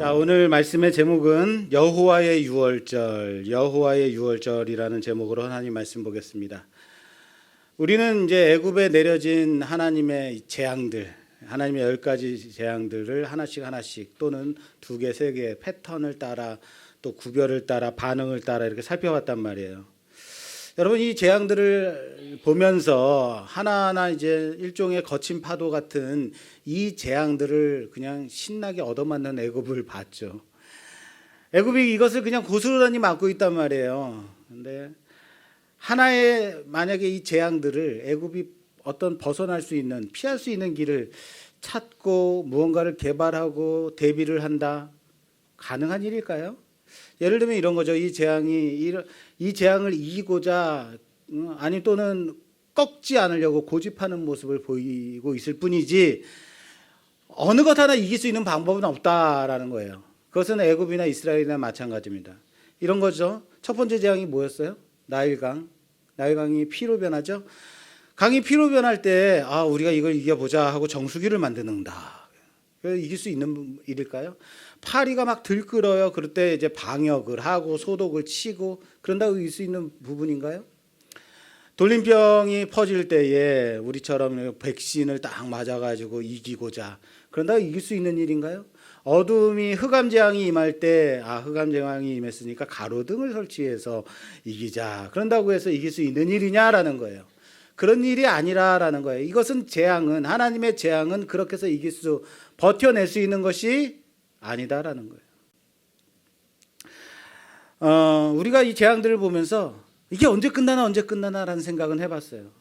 자, 오늘 말씀의 제목은 여호와의 여호와의 유월절이라는 제목으로 하나님 말씀 보겠습니다. 우리는 이제 애굽에 내려진 하나님의 재앙들, 하나님의 10가지 재앙들을 하나씩 또는 2개, 3개 패턴을 따라 또 구별을 따라 반응을 따라 이렇게 살펴봤단 말이에요. 여러분, 이 재앙들을 보면서 하나하나 이제 일종의 거친 파도 같은 이 재앙들을 그냥 신나게 얻어맞는 애굽을 봤죠. 애굽이 이것을 그냥 고스란히 맞고 있단 말이에요. 근데 하나의 만약에 이 재앙들을 애굽이 어떤 벗어날 수 있는, 피할 수 있는 길을 찾고 무언가를 개발하고 대비를 한다. 가능한 일일까요? 예를 들면 이런 거죠. 이 재앙을 이기고자 아니 또는 꺾지 않으려고 고집하는 모습을 보이고 있을 뿐이지 어느 것 하나 이길 수 있는 방법은 없다라는 거예요. 그것은 애굽이나 이스라엘이나 마찬가지입니다. 이런 거죠. 첫 번째 재앙이 뭐였어요? 나일강이 피로 변하죠. 강이 피로 변할 때 우리가 이걸 이겨보자 하고 정수기를 만드는다. 이길 수 있는 일일까요? 파리가 막 들끓어요. 그럴 때 이제 방역을 하고 소독을 치고 그런다고 이길 수 있는 부분인가요? 돌림병이 퍼질 때에 우리처럼 백신을 딱 맞아가지고 이기고자 그런다고 이길 수 있는 일인가요? 어둠이 흑암재앙이 임할 때 흑암재앙이 임했으니까 가로등을 설치해서 이기자 그런다고 해서 이길 수 있는 일이냐라는 거예요. 그런 일이 아니라라는 거예요. 이것은 재앙은 하나님의 재앙은 그렇게 해서 버텨낼 수 있는 것이 아니다라는 거예요. 우리가 이 재앙들을 보면서 이게 언제 끝나나라는 생각은 해봤어요.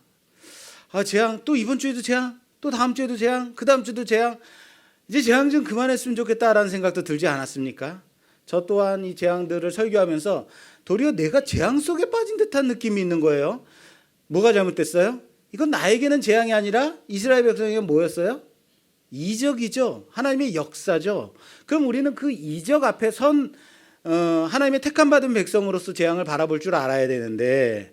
재앙 또 이번 주에도 재앙, 또 다음 주에도 재앙, 그 다음 주도 재앙. 이제 재앙 좀 그만했으면 좋겠다라는 생각도 들지 않았습니까? 저 또한 이 재앙들을 설교하면서 도리어 내가 재앙 속에 빠진 듯한 느낌이 있는 거예요. 뭐가 잘못됐어요? 이건 나에게는 재앙이 아니라 이스라엘 백성에게는 뭐였어요? 이적이죠. 하나님의 역사죠. 그럼 우리는 그 이적 앞에 하나님의 택함받은 백성으로서 재앙을 바라볼 줄 알아야 되는데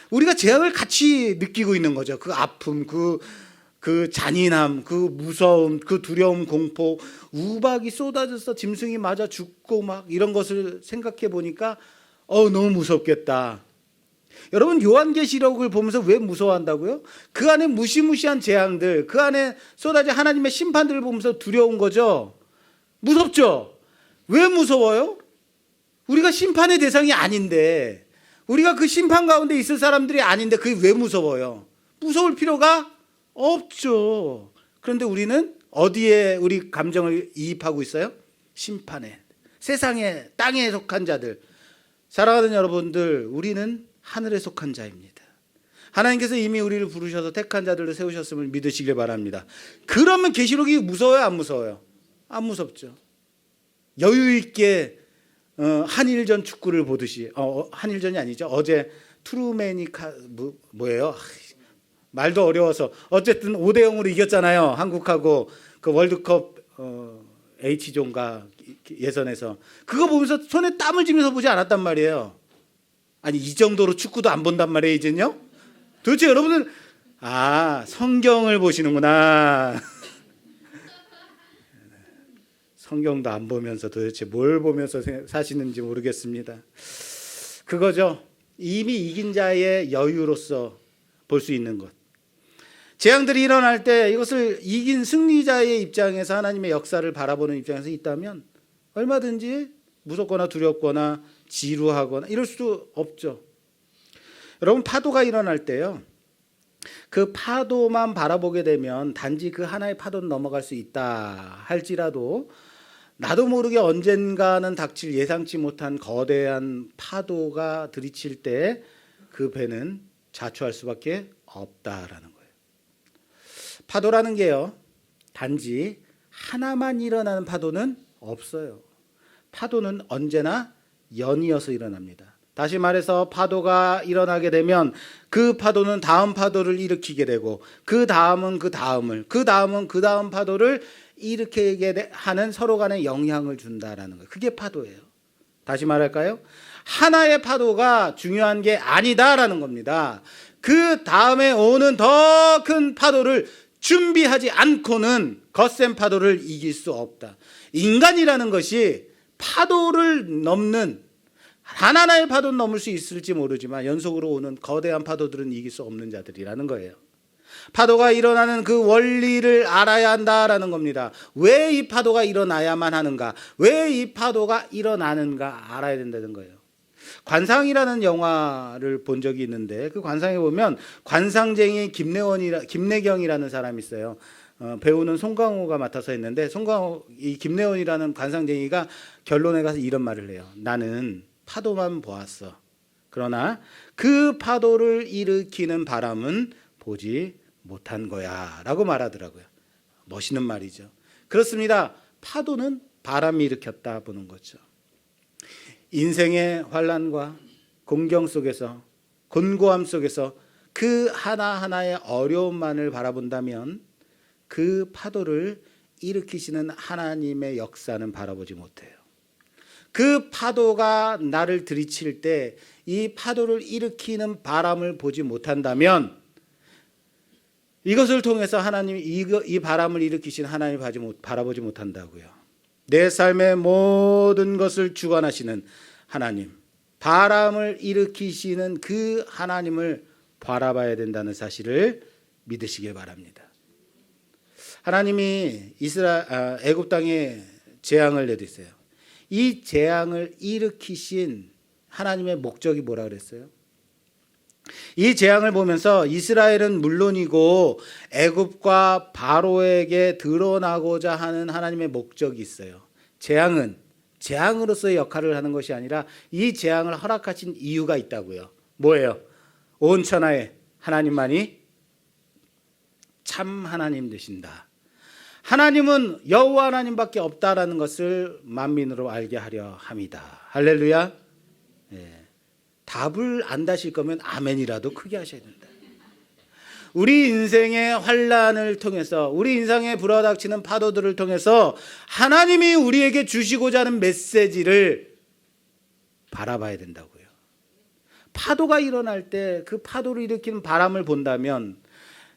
우리가 재앙을 같이 느끼고 있는 거죠. 그 아픔, 그 잔인함, 그 무서움, 그 두려움, 공포, 우박이 쏟아져서 짐승이 맞아 죽고 막 이런 것을 생각해 보니까 너무 무섭겠다. 여러분, 요한계시록을 보면서 왜 무서워한다고요? 그 안에 무시무시한 재앙들, 그 안에 쏟아진 하나님의 심판들을 보면서 두려운 거죠. 무섭죠? 왜 무서워요? 우리가 심판의 대상이 아닌데, 우리가 그 심판 가운데 있을 사람들이 아닌데 그게 왜 무서워요? 무서울 필요가 없죠. 그런데 우리는 어디에 우리 감정을 이입하고 있어요? 심판에. 세상에, 땅에 속한 자들. 사랑하는 여러분들, 우리는 하늘에 속한 자입니다. 하나님께서 이미 우리를 부르셔서 택한 자들을 세우셨음을 믿으시길 바랍니다. 그러면 계시록이 무서워요, 안 무서워요? 안 무섭죠. 여유 있게 한일전 축구를 보듯이 한일전이 아니죠. 어제 트루맨이 뭐예요? 말도 어려워서 어쨌든 5대0으로 이겼잖아요. 한국하고 그 월드컵 H존가 예선에서. 그거 보면서 손에 땀을 쥐면서 보지 않았단 말이에요. 아니, 이 정도로 축구도 안 본단 말이에요, 이젠요? 도대체 여러분은 성경을 보시는구나. 성경도 안 보면서 도대체 뭘 보면서 사시는지 모르겠습니다. 그거죠. 이미 이긴 자의 여유로서 볼 수 있는 것. 재앙들이 일어날 때 이것을 이긴 승리자의 입장에서 하나님의 역사를 바라보는 입장에서 있다면 얼마든지 무섭거나 두렵거나 지루하거나 이럴 수도 없죠. 여러분, 파도가 일어날 때요, 그 파도만 바라보게 되면 단지 그 하나의 파도는 넘어갈 수 있다 할지라도 나도 모르게 언젠가는 닥칠 예상치 못한 거대한 파도가 들이칠 때 그 배는 자초할 수밖에 없다라는 거예요. 파도라는 게요, 단지 하나만 일어나는 파도는 없어요. 파도는 언제나 연이어서 일어납니다. 다시 말해서 파도가 일어나게 되면 그 파도는 다음 파도를 일으키게 되고 그 다음은 그 다음을, 그 다음은 그 다음 파도를 일으키게 하는 서로 간의 영향을 준다라는 거예요. 그게 파도예요. 다시 말할까요? 하나의 파도가 중요한 게 아니다라는 겁니다. 그 다음에 오는 더 큰 파도를 준비하지 않고는 거센 파도를 이길 수 없다. 인간이라는 것이 파도를 넘는 하나하나의 파도는 넘을 수 있을지 모르지만 연속으로 오는 거대한 파도들은 이길 수 없는 자들이라는 거예요. 파도가 일어나는 그 원리를 알아야 한다라는 겁니다. 왜 이 파도가 일어나야만 하는가? 왜 이 파도가 일어나는가 알아야 된다는 거예요. 관상이라는 영화를 본 적이 있는데 그 관상에 보면 관상쟁이 김내경이라는 사람이 있어요. 배우는 송강호가 맡아서 했는데 이 김내원이라는 관상쟁이가 결론에 가서 이런 말을 해요. 나는 파도만 보았어. 그러나 그 파도를 일으키는 바람은 보지 못한 거야 라고 말하더라고요. 멋있는 말이죠. 그렇습니다. 파도는 바람이 일으켰다 보는 거죠. 인생의 환난과 공경 속에서 곤고함 속에서 그 하나하나의 어려움만을 바라본다면 그 파도를 일으키시는 하나님의 역사는 바라보지 못해요. 그 파도가 나를 들이칠 때 이 파도를 일으키는 바람을 보지 못한다면 이것을 통해서 하나님이 이 바람을 일으키신 하나님을 바라보지 못한다고요. 내 삶의 모든 것을 주관하시는 하나님, 바람을 일으키시는 그 하나님을 바라봐야 된다는 사실을 믿으시길 바랍니다. 하나님이 애굽 땅에 재앙을 내리세요. 이 재앙을 일으키신 하나님의 목적이 뭐라 그랬어요? 이 재앙을 보면서 이스라엘은 물론이고 애굽과 바로에게 드러나고자 하는 하나님의 목적이 있어요. 재앙은 재앙으로서의 역할을 하는 것이 아니라 이 재앙을 허락하신 이유가 있다고요. 뭐예요? 온 천하에 하나님만이 참 하나님 되신다. 하나님은 여호와 하나님밖에 없다라는 것을 만민으로 알게 하려 함이다. 할렐루야. 예. 답을 안 다실 거면 아멘이라도 크게 하셔야 된다. 우리 인생의 환난을 통해서 우리 인생에 불어닥치는 파도들을 통해서 하나님이 우리에게 주시고자 하는 메시지를 바라봐야 된다고요. 파도가 일어날 때 그 파도를 일으키는 바람을 본다면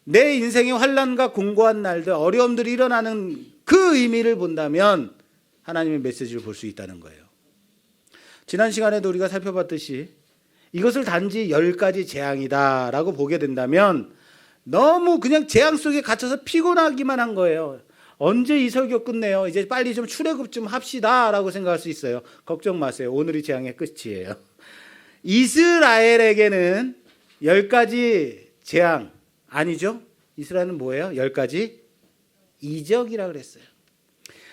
내 인생의 환난과 공고한 날들 어려움들이 일어나는 그 의미를 본다면 하나님의 메시지를 볼 수 있다는 거예요. 지난 시간에도 우리가 살펴봤듯이 이것을 단지 10가지 재앙이다라고 보게 된다면 너무 그냥 재앙 속에 갇혀서 피곤하기만 한 거예요. 언제 이 설교 끝내요? 이제 빨리 좀 출애굽 좀 합시다라고 생각할 수 있어요. 걱정 마세요. 오늘이 재앙의 끝이에요. 이스라엘에게는 10가지 재앙 아니죠? 이스라엘은 뭐예요? 10가지 이적이라고 그랬어요.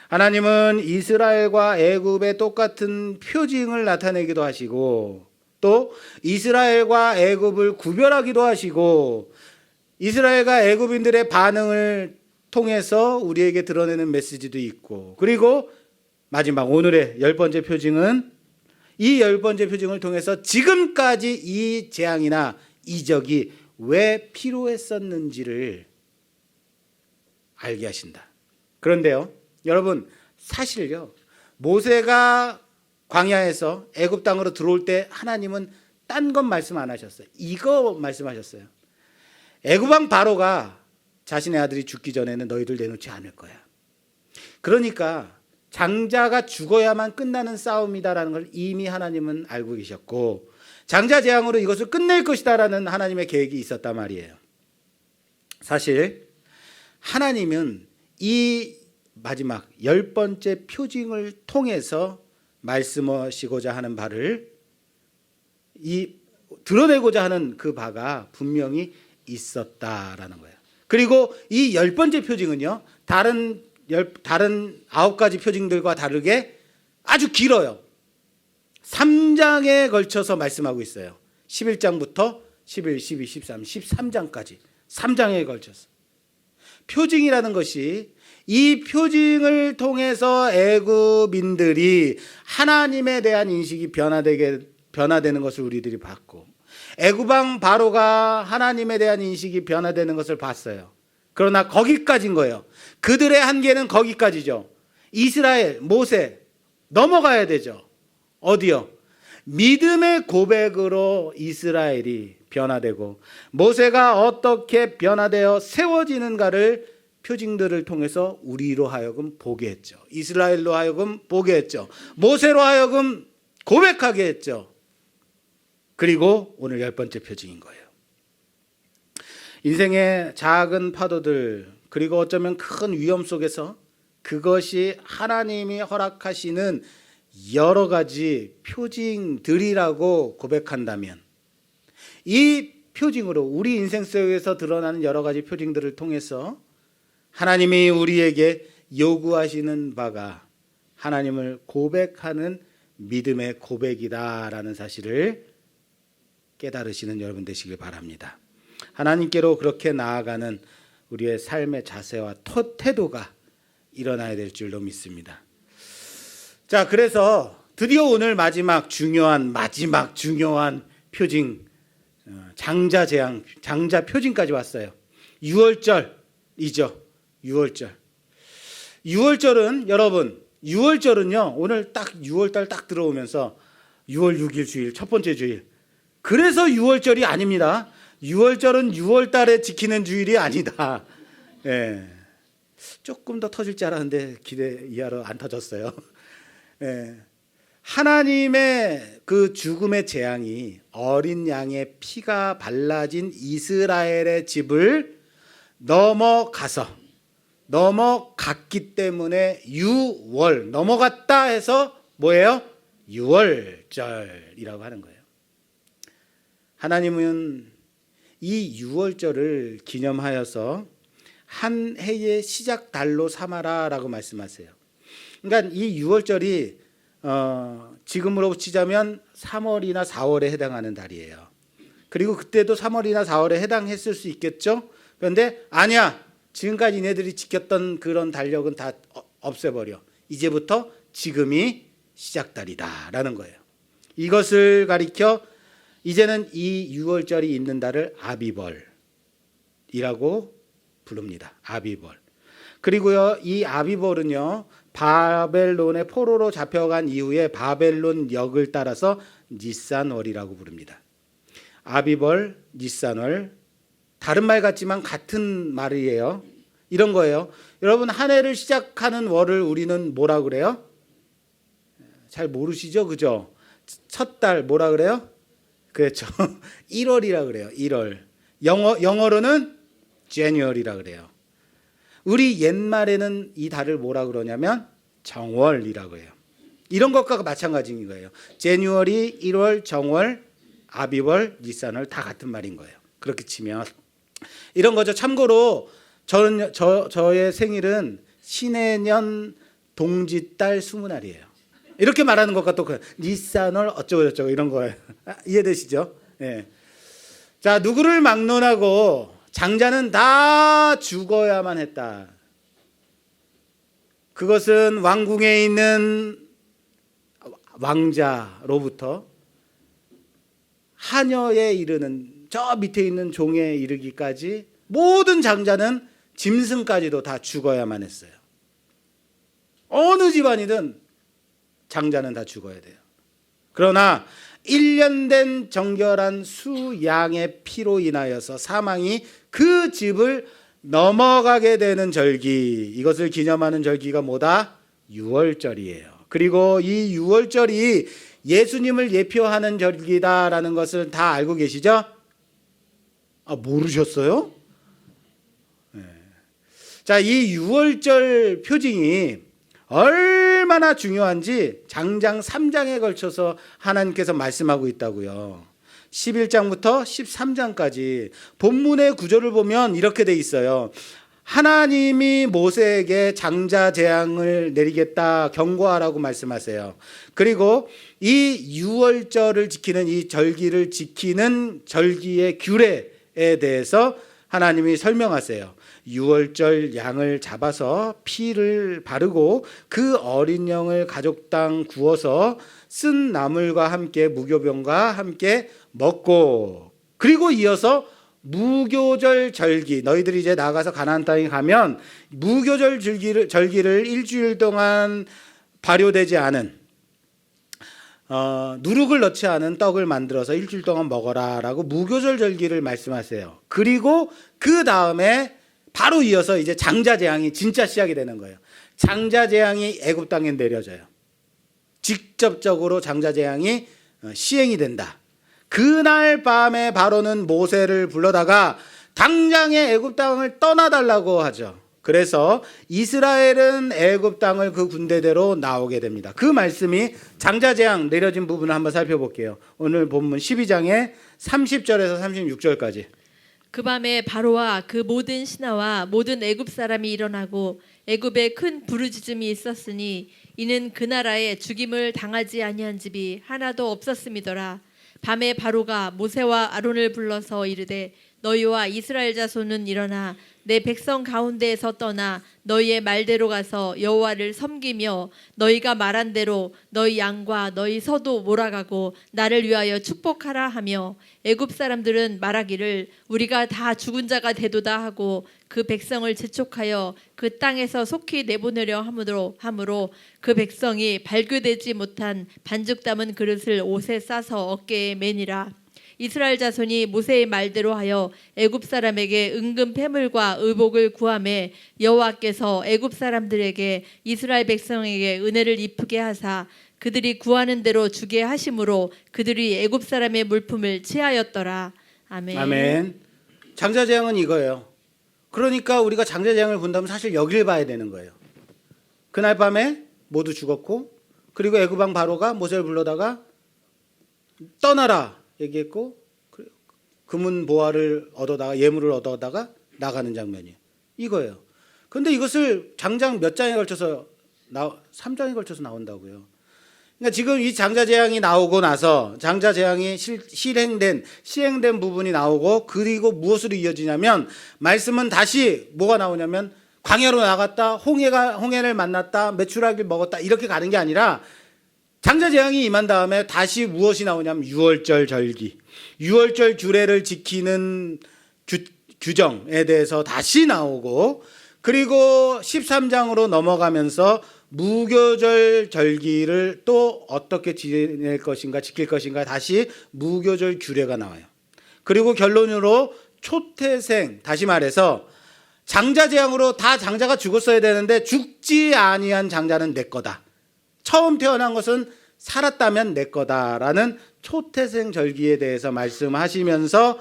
하나님은 이스라엘과 애굽의 똑같은 표징을 나타내기도 하시고 또 이스라엘과 애굽을 구별하기도 하시고 이스라엘과 애굽인들의 반응을 통해서 우리에게 드러내는 메시지도 있고 그리고 마지막 오늘의 10번째 표징은 이 10번째 표징을 통해서 지금까지 이 재앙이나 이적이 왜 필요했었는지를 알게 하신다. 그런데요, 여러분 사실요 모세가 광야에서 애굽 땅으로 들어올 때 하나님은 딴 건 말씀 안 하셨어요. 이거 말씀하셨어요. 애굽 왕 바로가 자신의 아들이 죽기 전에는 너희들 내놓지 않을 거야. 그러니까 장자가 죽어야만 끝나는 싸움이다라는 걸 이미 하나님은 알고 계셨고 장자 재앙으로 이것을 끝낼 것이다라는 하나님의 계획이 있었단 말이에요. 사실 하나님은 이 마지막 10번째 표징을 통해서 말씀하시고자 하는 바를 드러내고자 하는 그 바가 분명히 있었다라는 거예요. 그리고 이 10번째 표징은요 다른 9가지 표징들과 다르게 아주 길어요. 3장에 걸쳐서 말씀하고 있어요. 11장부터 11, 12, 13, 13장까지 3장에 걸쳐서. 표징이라는 것이 이 표징을 통해서 애굽인들이 하나님에 대한 인식이 변화되는 것을 우리들이 봤고 애굽 왕 바로가 하나님에 대한 인식이 변화되는 것을 봤어요. 그러나 거기까지인 거예요. 그들의 한계는 거기까지죠. 이스라엘, 모세 넘어가야 되죠. 어디요? 믿음의 고백으로 이스라엘이 변화되고 모세가 어떻게 변화되어 세워지는가를 표징들을 통해서 우리로 하여금 보게 했죠. 이스라엘로 하여금 보게 했죠. 모세로 하여금 고백하게 했죠. 그리고 오늘 10번째 표징인 거예요. 인생의 작은 파도들, 그리고 어쩌면 큰 위험 속에서 그것이 하나님이 허락하시는 여러 가지 표징들이라고 고백한다면, 이 표징으로 우리 인생 속에서 드러나는 여러 가지 표징들을 통해서 하나님이 우리에게 요구하시는 바가 하나님을 고백하는 믿음의 고백이다라는 사실을 깨달으시는 여러분 되시길 바랍니다. 하나님께로 그렇게 나아가는 우리의 삶의 자세와 태도가 일어나야 될 줄로 믿습니다. 자, 그래서 드디어 오늘 마지막 중요한 표징, 장자 재앙, 장자 표징까지 왔어요. 6월절이죠. 6월절. 6월절은 여러분, 6월절은요, 오늘 딱 6월달 딱 들어오면서 6월 6일 주일, 첫 번째 주일. 그래서 6월절이 아닙니다. 6월절은 6월달에 지키는 주일이 아니다. 예. 조금 더 터질 줄 알았는데 기대 이하로 안 터졌어요. 예. 하나님의 그 죽음의 재앙이 어린 양의 피가 발라진 이스라엘의 집을 넘어갔기 때문에 6월, 넘어갔다 해서 뭐예요? 6월절이라고 하는 거예요. 하나님은 이 6월절을 기념하여서 한 해의 시작 달로 삼아라라고 말씀하세요. 그러니까 이 6월절이 지금으로 치자면 3월이나 4월에 해당하는 달이에요. 그리고 그때도 3월이나 4월에 해당했을 수 있겠죠. 그런데 아니야, 지금까지 얘네들이 지켰던 그런 달력은 다 없애버려. 이제부터 지금이 시작달이다라는 거예요. 이것을 가리켜 이제는 이 6월절이 있는 달을 아비벌이라고 부릅니다. 아비벌. 그리고요, 이 아비벌은요, 바벨론의 포로로 잡혀간 이후에 바벨론 역을 따라서 니산월이라고 부릅니다. 아비벌, 니산월, 다른 말 같지만 같은 말이에요. 이런 거예요. 여러분, 한 해를 시작하는 월을 우리는 뭐라 그래요? 잘 모르시죠? 그죠? 첫 달 뭐라 그래요? 그렇죠. 1월이라 그래요. 1월. 영어로는 January라 그래요. 우리 옛말에는 이 달을 뭐라 그러냐면 정월이라고 해요. 이런 것과 마찬가지인 거예요. January, 1월, 정월, 아비월, 니산월 다 같은 말인 거예요. 그렇게 치면 이런 거죠. 참고로 저의 생일은 신해년 동짓달 20날이에요. 이렇게 말하는 것과 또 니산월 어쩌고 이런 거예요. 이해되시죠? 예. 자, 누구를 막론하고 장자는 다 죽어야만 했다. 그것은 왕궁에 있는 왕자로부터 하녀에 이르는 저 밑에 있는 종에 이르기까지 모든 장자는 짐승까지도 다 죽어야만 했어요. 어느 집안이든 장자는 다 죽어야 돼요. 그러나 1년 된 정결한 수양의 피로 인하여서 사망이 그 집을 넘어가게 되는 절기, 이것을 기념하는 절기가 뭐다? 6월절이에요. 그리고 이 6월절이 예수님을 예표하는 절기다라는 것을 다 알고 계시죠? 모르셨어요? 네. 자, 이 6월절 표징이 얼마나 중요한지 장장 3장에 걸쳐서 하나님께서 말씀하고 있다고요. 11장부터 13장까지 본문의 구조를 보면 이렇게 돼 있어요. 하나님이 모세에게 장자 재앙을 내리겠다 경고하라고 말씀하세요. 그리고 이 6월절을 지키는 이 절기를 지키는 절기의 규례에 대해서 하나님이 설명하세요. 6월절 양을 잡아서 피를 바르고 그 어린 양을 가족당 구워서 쓴 나물과 함께 무교병과 함께 먹고, 그리고 이어서 무교절 절기, 너희들이 이제 나가서 가나안 땅에 가면 무교절 절기를 일주일 동안 발효되지 않은 누룩을 넣지 않은 떡을 만들어서 일주일 동안 먹어라 라고 무교절 절기를 말씀하세요. 그리고 그 다음에 바로 이어서 이제 장자 재앙이 진짜 시작이 되는 거예요. 장자 재앙이 애굽 땅에 내려져요. 직접적으로 장자 재앙이 시행이 된다. 그날 밤에 바로는 모세를 불러다가 당장에 애굽 땅을 떠나달라고 하죠. 그래서 이스라엘은 애굽 땅을 그 군대대로 나오게 됩니다. 그 말씀이 장자 재앙 내려진 부분을 한번 살펴볼게요. 오늘 본문 12장의 30절에서 36절까지. 그 밤에 바로와 그 모든 신하와 모든 애굽 사람이 일어나고 애굽에 큰 부르짖음이 있었으니 이는 그 나라에 죽임을 당하지 아니한 집이 하나도 없었음이더라. 밤에 바로가 모세와 아론을 불러서 이르되 너희와 이스라엘 자손은 일어나 내 백성 가운데에서 떠나 너희의 말대로 가서 여호와를 섬기며 너희가 말한 대로 너희 양과 너희 소도 몰아가고 나를 위하여 축복하라 하며 애굽 사람들은 말하기를 우리가 다 죽은 자가 되도다 하고 그 백성을 재촉하여 그 땅에서 속히 내보내려 함으로 그 백성이 발교되지 못한 반죽 담은 그릇을 옷에 싸서 어깨에 매니라. 이스라엘 자손이 모세의 말대로 하여 애굽 사람에게 은금 패물과 의복을 구하매 여호와께서 애굽 사람들에게 이스라엘 백성에게 은혜를 입히게 하사 그들이 구하는 대로 주게 하심으로 그들이 애굽 사람의 물품을 취하였더라. 아멘. 아멘. 장자 재앙은 이거예요. 그러니까 우리가 장자 재앙을 본다면 사실 여길 봐야 되는 거예요. 그날 밤에 모두 죽었고, 그리고 애굽 왕 바로가 모세를 불러다가 떠나라 얘기했고, 금은 보화를 얻어다가 예물을 얻어다가 나가는 장면이에요. 이거예요. 그런데 이것을 장장 몇 장에 걸쳐서 3장에 걸쳐서 나온다고요. 그러니까 지금 이 장자 재앙이 나오고 나서 장자 재앙이 시행된 부분이 나오고, 그리고 무엇으로 이어지냐면 말씀은 다시 뭐가 나오냐면 광야로 나갔다, 홍해를 만났다, 메추라기를 먹었다, 이렇게 가는 게 아니라 장자 재앙이 임한 다음에 다시 무엇이 나오냐면 유월절 절기, 유월절 규례를 지키는 규정에 대해서 다시 나오고, 그리고 13장으로 넘어가면서 무교절 절기를 또 어떻게 지낼 것인가 지킬 것인가 다시 무교절 규례가 나와요. 그리고 결론으로 초태생, 다시 말해서 장자 재앙으로 다 장자가 죽었어야 되는데 죽지 아니한 장자는 내 거다. 처음 태어난 것은 살았다면 내 거다라는 초태생 절기에 대해서 말씀하시면서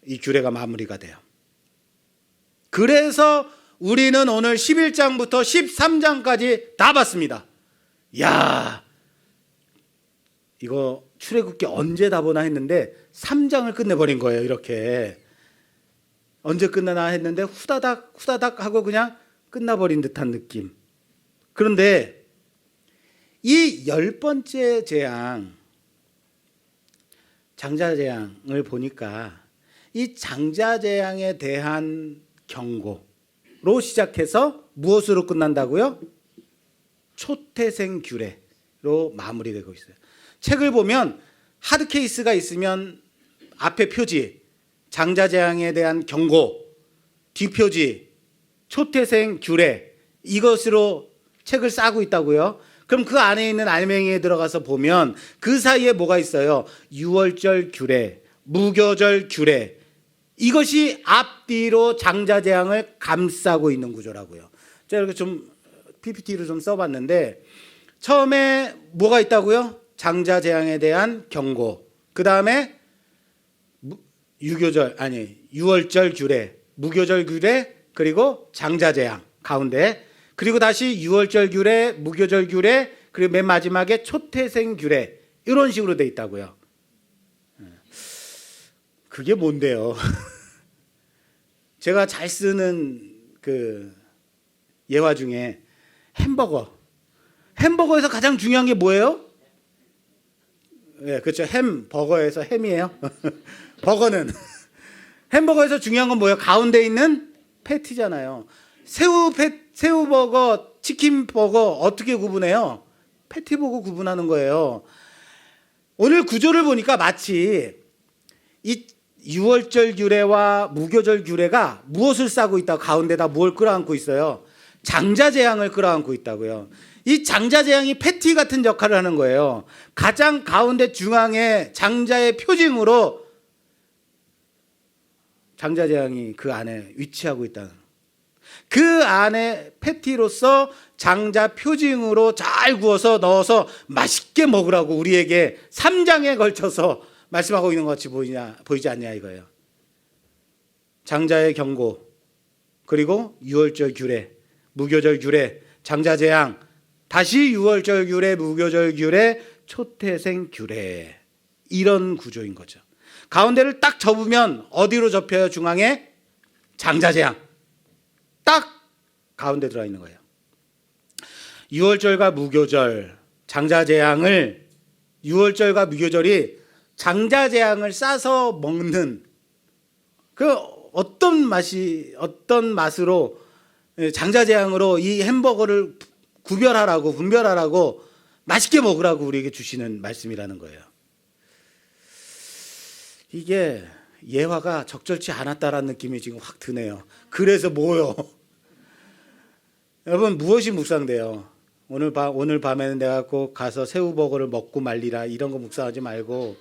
이 규례가 마무리가 돼요. 그래서 우리는 오늘 11장부터 13장까지 다 봤습니다. 야, 이거 출애굽기 언제 다 보나 했는데 3장을 끝내버린 거예요. 이렇게 언제 끝나나 했는데 후다닥 하고 그냥 끝나버린 듯한 느낌. 그런데 이 10번째 재앙, 장자 재앙을 보니까 이 장자 재앙에 대한 경고로 시작해서 무엇으로 끝난다고요? 초태생 규례로 마무리되고 있어요. 책을 보면 하드 케이스가 있으면 앞에 표지 장자 재앙에 대한 경고, 뒷표지 초태생 규례, 이것으로 책을 싸고 있다고요. 그럼 그 안에 있는 알맹이에 들어가서 보면 그 사이에 뭐가 있어요? 유월절 규례, 무교절 규례, 이것이 앞뒤로 장자 재앙을 감싸고 있는 구조라고요. 제가 이렇게 좀 PPT를 좀 써봤는데, 처음에 뭐가 있다고요? 장자 재앙에 대한 경고, 그 다음에 유월절 규례, 무교절 규례, 그리고 장자 재앙 가운데, 그리고 다시 유월절 규례, 무교절 규례, 그리고 맨 마지막에 초태생 규례, 이런 식으로 돼 있다고요. 그게 뭔데요? 제가 잘 쓰는 그 예화 중에 햄버거에서 가장 중요한 게 뭐예요? 네, 그렇죠. 버거에서 햄이에요. 버거는 햄버거에서 중요한 건 뭐예요? 가운데 있는 패티잖아요. 새우버거, 치킨버거 어떻게 구분해요? 패티 보고 구분하는 거예요. 오늘 구조를 보니까 마치 이 유월절 규례와 무교절 규례가 무엇을 싸고 있다, 가운데다 뭘 끌어안고 있어요? 장자 재앙을 끌어안고 있다고요. 이 장자 재앙이 패티 같은 역할을 하는 거예요. 가장 가운데 중앙에 장자의 표징으로 장자 재앙이 그 안에 위치하고 있다는. 그 안에 패티로서 장자 표징으로 잘 구워서 넣어서 맛있게 먹으라고 우리에게 3장에 걸쳐서 말씀하고 있는 것 같이 보이지 않냐 이거예요. 장자의 경고, 그리고 유월절 규례, 무교절 규례, 장자 재앙, 다시 유월절 규례, 무교절 규례, 초태생 규례, 이런 구조인 거죠. 가운데를 딱 접으면 어디로 접혀요? 중앙에 장자 재앙 딱 가운데 들어가 있는 거예요. 유월절과 무교절, 장자 재앙을, 유월절과 무교절이 장자 재앙을 싸서 먹는 그 어떤 맛으로 장자 재앙으로 이 햄버거를 구별하라고, 분별하라고, 맛있게 먹으라고 우리에게 주시는 말씀이라는 거예요. 이게 예화가 적절치 않았다라는 느낌이 지금 확 드네요. 그래서 뭐요? 여러분, 무엇이 묵상돼요? 오늘 밤에는 내가 꼭 가서 새우버거를 먹고 말리라, 이런 거 묵상하지 말고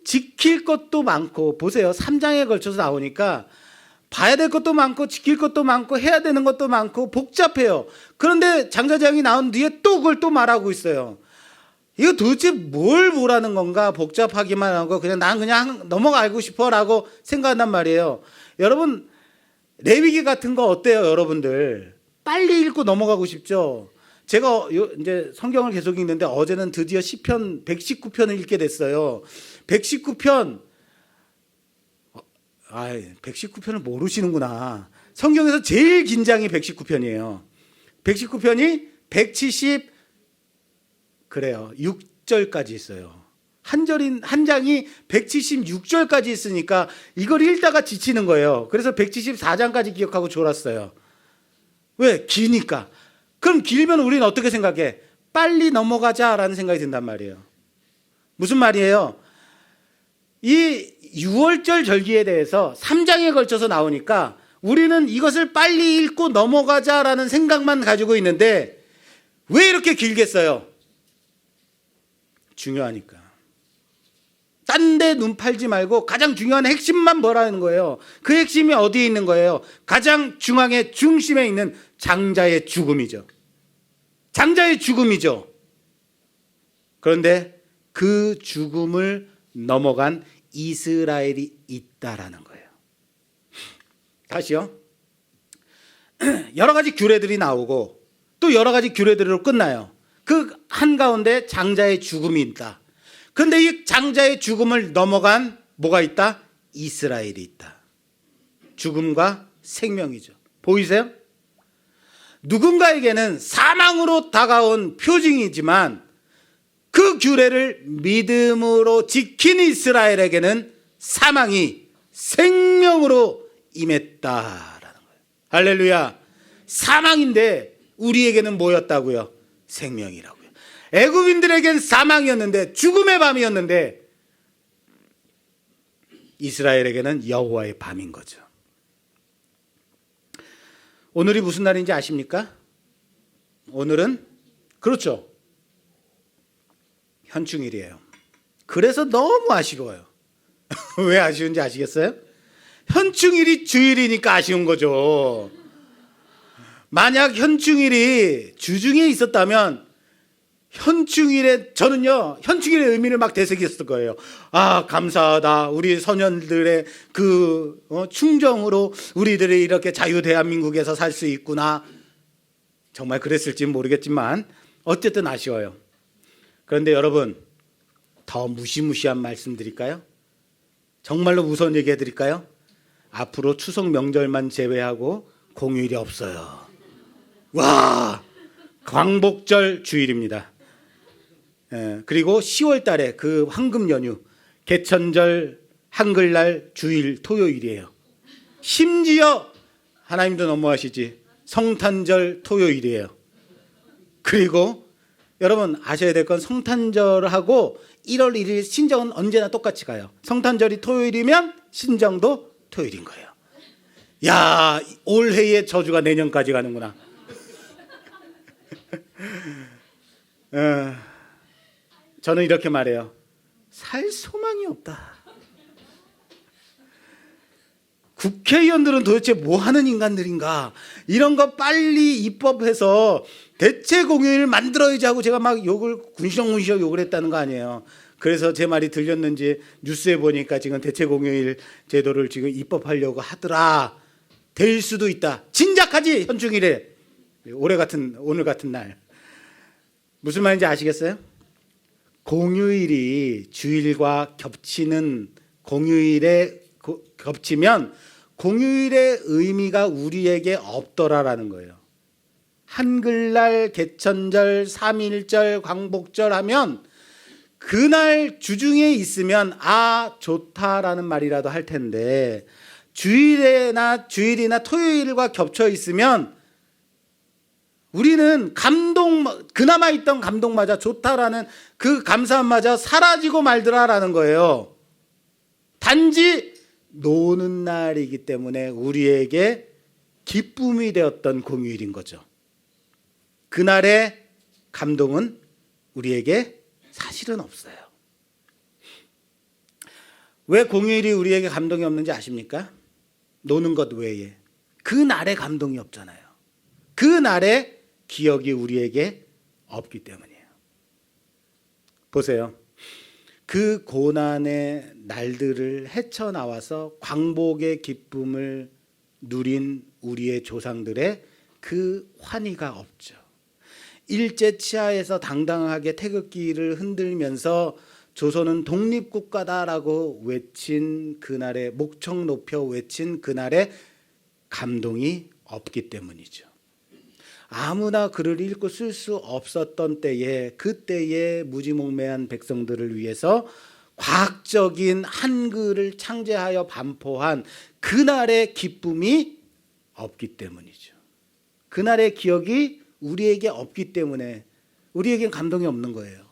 지킬 것도 많고, 보세요. 3장에 걸쳐서 나오니까 봐야 될 것도 많고 지킬 것도 많고 해야 되는 것도 많고 복잡해요. 그런데 장자재앙이 나온 뒤에 또 그걸 또 말하고 있어요. 이거 도대체 뭘 보라는 건가? 복잡하기만 하고 난 그냥 넘어가고 싶어라고 생각한단 말이에요. 여러분, 레위기 같은 거 어때요, 여러분들? 빨리 읽고 넘어가고 싶죠? 제가 이제 성경을 계속 읽는데 어제는 드디어 시편 119편을 읽게 됐어요. 119편, 119편을 모르시는구나. 성경에서 제일 긴 장이 119편이에요. 119편이 6절까지 있어요. 한 장이 176절까지 있으니까 이걸 읽다가 지치는 거예요. 그래서 174장까지 기억하고 졸았어요. 왜? 기니까. 그럼 길면 우리는 어떻게 생각해? 빨리 넘어가자라는 생각이 든단 말이에요. 무슨 말이에요? 이 6월절 절기에 대해서 3장에 걸쳐서 나오니까 우리는 이것을 빨리 읽고 넘어가자라는 생각만 가지고 있는데 왜 이렇게 길게 써요? 중요하니까. 딴 데 눈 팔지 말고 가장 중요한 핵심만 보라는 거예요. 그 핵심이 어디에 있는 거예요? 가장 중앙에, 중심에 있는 장자의 죽음이죠. 장자의 죽음이죠. 그런데 그 죽음을 넘어간 이스라엘이 있다라는 거예요. 다시요. 여러 가지 규례들이 나오고 또 여러 가지 규례들로 끝나요. 그 한가운데 장자의 죽음이 있다. 그런데 이 장자의 죽음을 넘어간 뭐가 있다? 이스라엘이 있다. 죽음과 생명이죠. 보이세요? 누군가에게는 사망으로 다가온 표징이지만 그 규례를 믿음으로 지킨 이스라엘에게는 사망이 생명으로 임했다라는 거예요. 할렐루야. 사망인데 우리에게는 뭐였다고요? 생명이라고요. 애굽인들에겐 사망이었는데, 죽음의 밤이었는데 이스라엘에게는 여호와의 밤인 거죠. 오늘이 무슨 날인지 아십니까? 오늘은, 그렇죠, 현충일이에요. 그래서 너무 아쉬워요. 왜 아쉬운지 아시겠어요? 현충일이 주일이니까 아쉬운 거죠. 만약 현충일이 주중에 있었다면 저는요, 현충일의 의미를 막 되새겼을 거예요. 아, 감사하다. 우리 소년들의 그 충정으로 우리들이 이렇게 자유 대한민국에서 살 수 있구나. 정말 그랬을지는 모르겠지만 어쨌든 아쉬워요. 그런데 여러분, 더 무시무시한 말씀 드릴까요? 정말로 무서운 얘기 해드릴까요? 앞으로 추석 명절만 제외하고 공휴일이 없어요. 와, 광복절 주일입니다. 그리고 10월 달에 그 황금 연휴, 개천절 한글날 주일 토요일이에요. 심지어 하나님도 너무하시지, 성탄절 토요일이에요. 그리고 여러분 아셔야 될 건 성탄절하고 1월 1일 신정은 언제나 똑같이 가요. 성탄절이 토요일이면 신정도 토요일인 거예요. 야, 올해의 저주가 내년까지 가는구나. 저는 이렇게 말해요. 살 소망이 없다. 국회의원들은 도대체 뭐 하는 인간들인가? 이런 거 빨리 입법해서 대체 공휴일 만들어야지 하고 제가 막 욕을 군시렁군시렁 욕을 했다는 거 아니에요. 그래서 제 말이 들렸는지 뉴스에 보니까 지금 대체 공휴일 제도를 지금 입법하려고 하더라. 될 수도 있다. 진작하지 현충일에. 오늘 같은 날. 무슨 말인지 아시겠어요? 공휴일이 주일과 겹치는 공휴일에 겹치면 공휴일의 의미가 우리에게 없더라라는 거예요. 한글날, 개천절, 삼일절, 광복절 하면 그날 주중에 있으면 아 좋다라는 말이라도 할 텐데 주일이나 토요일과 겹쳐 있으면 우리는 그나마 있던 감동마저 좋다라는 그 감사함마저 사라지고 말더라라는 거예요. 단지 노는 날이기 때문에 우리에게 기쁨이 되었던 공휴일인 거죠. 그날의 감동은 우리에게 사실은 없어요. 왜 공휴일이 우리에게 감동이 없는지 아십니까? 노는 것 외에 그날의 감동이 없잖아요. 그날의 기억이 우리에게 없기 때문이에요. 보세요. 그 고난의 날들을 헤쳐나와서 광복의 기쁨을 누린 우리의 조상들의 그 환희가 없죠. 일제 치하에서 당당하게 태극기를 흔들면서 조선은 독립국가다라고 외친 그날의 목청 높여 외친 그날의 감동이 없기 때문이죠. 아무나 글을 읽고 쓸 수 없었던 때에 그때의 무지몽매한 백성들을 위해서 과학적인 한글을 창제하여 반포한 그날의 기쁨이 없기 때문이죠. 그날의 기억이 우리에게 없기 때문에 우리에겐 감동이 없는 거예요.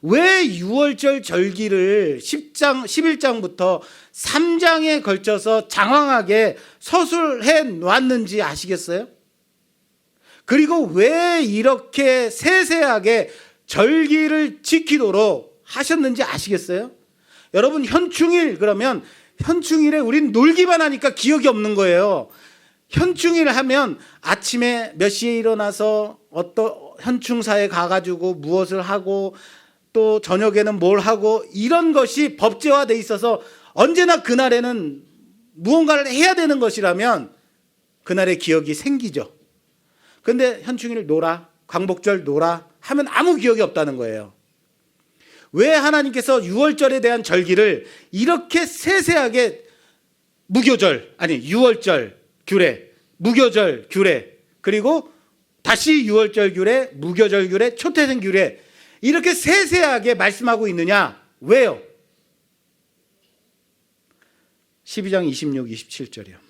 왜 6월절 절기를 11장부터 3장에 걸쳐서 장황하게 서술해 놓았는지 아시겠어요? 그리고 왜 이렇게 세세하게 절기를 지키도록 하셨는지 아시겠어요? 여러분 현충일 그러면 현충일에 우린 놀기만 하니까 기억이 없는 거예요. 현충일 하면 아침에 몇 시에 일어나서 어떤 현충사에 가가지고 무엇을 하고 또 저녁에는 뭘 하고 이런 것이 법제화돼 있어서 언제나 그날에는 무언가를 해야 되는 것이라면 그날의 기억이 생기죠. 근데 현충일 놀아, 광복절 놀아 하면 아무 기억이 없다는 거예요. 왜 하나님께서 6월절에 대한 절기를 이렇게 세세하게 6월절 규례, 무교절 규례, 그리고 다시 6월절 규례, 무교절 규례, 초태생 규례 이렇게 세세하게 말씀하고 있느냐? 왜요? 12장 26, 27절이요.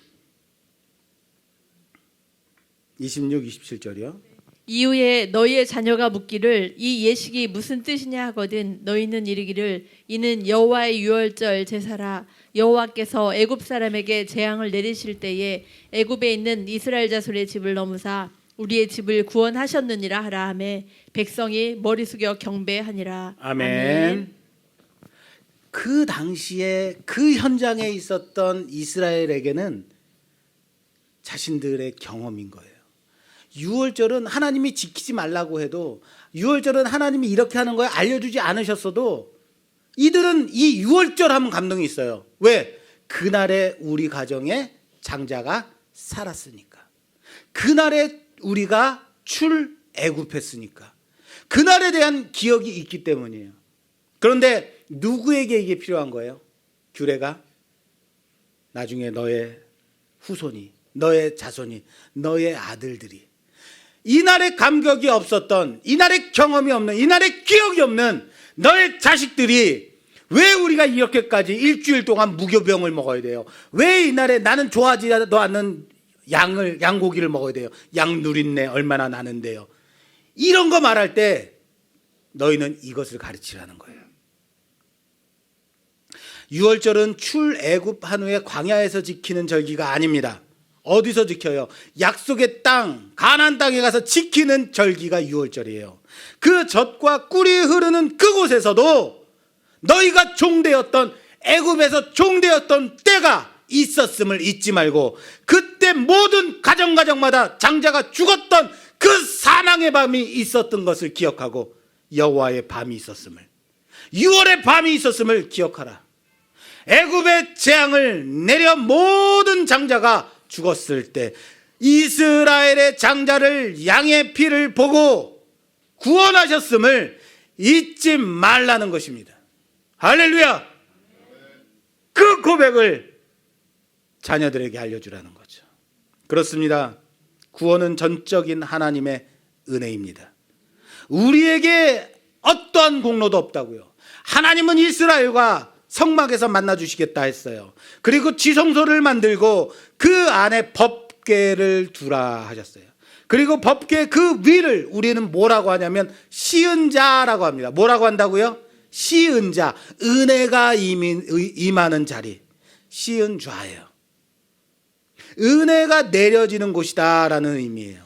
26, 27절이요. 이후에 너희의 자녀가 묻기를 이 예식이 무슨 뜻이냐 하거든 너희는 이르기를 이는 여호와의 유월절 제사라. 여호와께서 애굽 사람에게 재앙을 내리실 때에 애굽에 있는 이스라엘 자손의 집을 넘으사 우리의 집을 구원하셨느니라 하라 하매 백성이 머리 숙여 경배하니라. 아멘. 그 당시에 그 현장에 있었던 이스라엘에게는 자신들의 경험인 거예요. 6월절은 하나님이 지키지 말라고 해도 6월절은 하나님이 이렇게 하는 거에 알려주지 않으셨어도 이들은 이 6월절 하면 감동이 있어요. 왜? 그날에 우리 가정에 장자가 살았으니까. 그날에 우리가 출애굽했으니까. 그날에 대한 기억이 있기 때문이에요. 그런데 누구에게 이게 필요한 거예요? 규례가 나중에 너의 후손이, 너의 자손이, 너의 아들들이 이날의 감격이 없었던, 이날의 경험이 없는, 이날의 기억이 없는 너의 자식들이 왜 우리가 이렇게까지 일주일 동안 무교병을 먹어야 돼요? 왜 이날에 나는 좋아하지도 않는 양고기를 먹어야 돼요? 양 누린내 얼마나 나는데요? 이런 거 말할 때 너희는 이것을 가르치라는 거예요. 6월절은 출애굽한 후에 광야에서 지키는 절기가 아닙니다. 어디서 지켜요? 약속의 땅, 가나안 땅에 가서 지키는 절기가 6월절이에요. 그 젖과 꿀이 흐르는 그곳에서도 너희가 종되었던 애굽에서 종되었던 때가 있었음을 잊지 말고, 그때 모든 가정마다 장자가 죽었던 그 사망의 밤이 있었던 것을 기억하고, 여호와의 밤이 있었음을, 6월의 밤이 있었음을 기억하라. 애굽의 재앙을 내려 모든 장자가 죽었을 때 이스라엘의 장자를, 양의 피를 보고 구원하셨음을 잊지 말라는 것입니다. 할렐루야. 그 고백을 자녀들에게 알려주라는 거죠. 그렇습니다. 구원은 전적인 하나님의 은혜입니다. 우리에게 어떠한 공로도 없다고요. 하나님은 이스라엘과 성막에서 만나주시겠다 했어요. 그리고 지성소를 만들고 그 안에 법궤를 두라 하셨어요. 그리고 법궤 그 위를 우리는 뭐라고 하냐면 시은자라고 합니다. 뭐라고 한다고요? 시은자, 은혜가 임하는 자리, 시은좌예요. 은혜가 내려지는 곳이다라는 의미예요.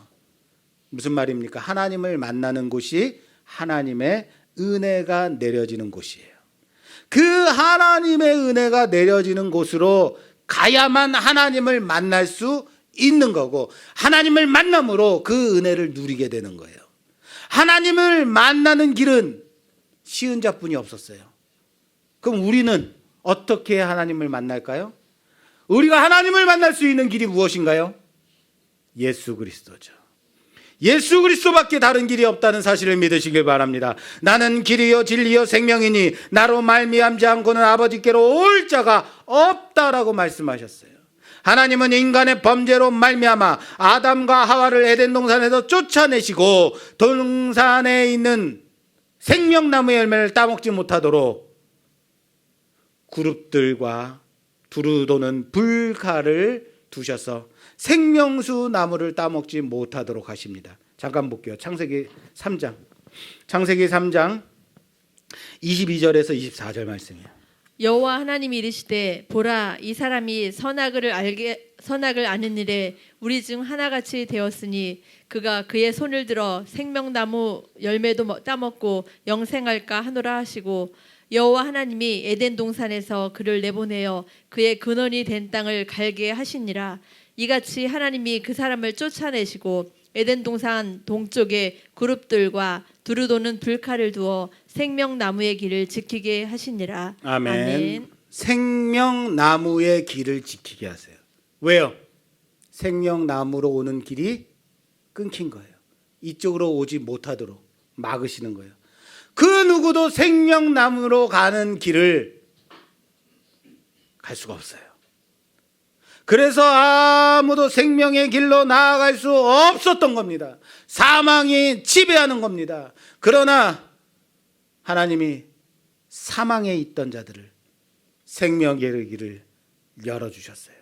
무슨 말입니까? 하나님을 만나는 곳이 하나님의 은혜가 내려지는 곳이에요. 그 하나님의 은혜가 내려지는 곳으로 가야만 하나님을 만날 수 있는 거고, 하나님을 만남으로 그 은혜를 누리게 되는 거예요. 하나님을 만나는 길은 시은자뿐이 없었어요. 그럼 우리는 어떻게 하나님을 만날까요? 우리가 하나님을 만날 수 있는 길이 무엇인가요? 예수 그리스도죠. 예수 그리스도밖에 다른 길이 없다는 사실을 믿으시길 바랍니다. 나는 길이요 진리요 생명이니 나로 말미암지 않고는 아버지께로 올 자가 없다라고 말씀하셨어요. 하나님은 인간의 범죄로 말미암아 아담과 하와를 에덴 동산에서 쫓아내시고 동산에 있는 생명나무의 열매를 따먹지 못하도록 그룹들과 두루도는 불칼을 두셔서 생명수 나무를 따먹지 못하도록 하십니다. 잠깐 볼게요. 창세기 3장 22절에서 24절 말씀이에요. 여호와 하나님이 이르시되 보라 이 사람이 선악을 아는 일에 우리 중 하나같이 되었으니 그가 그의 손을 들어 생명나무 열매도 따먹고 영생할까 하노라 하시고, 여호와 하나님이 에덴 동산에서 그를 내보내어 그의 근원이 된 땅을 갈게 하시니라. 이같이 하나님이 그 사람을 쫓아내시고 에덴 동산 동쪽에 그룹들과 두루도는 불칼을 두어 생명나무의 길을 지키게 하시니라. 아멘. 생명나무의 길을 지키게 하세요. 왜요? 생명나무로 오는 길이 끊긴 거예요. 이쪽으로 오지 못하도록 막으시는 거예요. 그 누구도 생명나무로 가는 길을 갈 수가 없어요. 그래서 아무도 생명의 길로 나아갈 수 없었던 겁니다. 사망이 지배하는 겁니다. 그러나 하나님이 사망에 있던 자들을 생명의 길을 열어주셨어요.